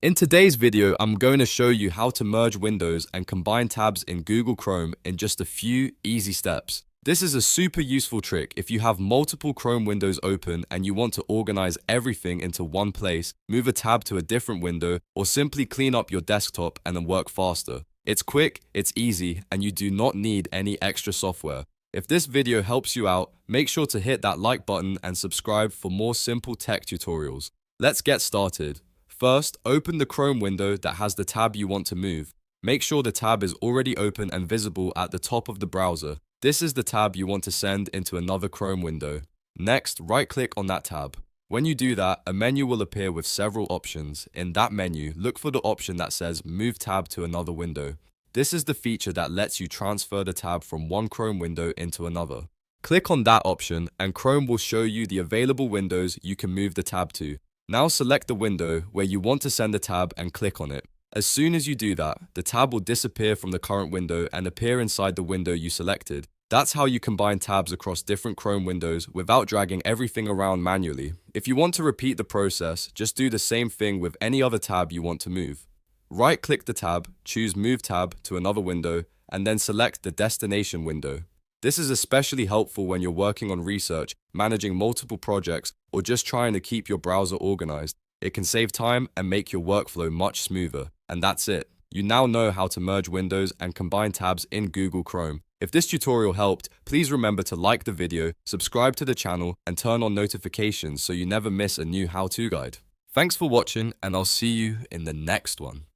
In today's video, I'm going to show you how to merge windows and combine tabs in Google Chrome in just a few easy steps. This is a super useful trick if you have multiple Chrome windows open and you want to organize everything into one place, move a tab to a different window, or simply clean up your desktop and then work faster. It's quick, it's easy, and you do not need any extra software. If this video helps you out, make sure to hit that like button and subscribe for more simple tech tutorials. Let's get started. First, open the Chrome window that has the tab you want to move. Make sure the tab is already open and visible at the top of the browser. This is the tab you want to send into another Chrome window. Next, right-click on that tab. When you do that, a menu will appear with several options. In that menu, look for the option that says Move Tab to another window. This is the feature that lets you transfer the tab from one Chrome window into another. Click on that option and Chrome will show you the available windows you can move the tab to. Now select the window where you want to send the tab and click on it. As soon as you do that, the tab will disappear from the current window and appear inside the window you selected. That's how you combine tabs across different Chrome windows without dragging everything around manually. If you want to repeat the process, just do the same thing with any other tab you want to move. Right-click the tab, choose Move Tab to another window, and then select the destination window. This is especially helpful when you're working on research, managing multiple projects, or just trying to keep your browser organized. It can save time and make your workflow much smoother. And that's it. You now know how to merge windows and combine tabs in Google Chrome. If this tutorial helped, please remember to like the video, subscribe to the channel, and turn on notifications so you never miss a new how-to guide. Thanks for watching, and I'll see you in the next one.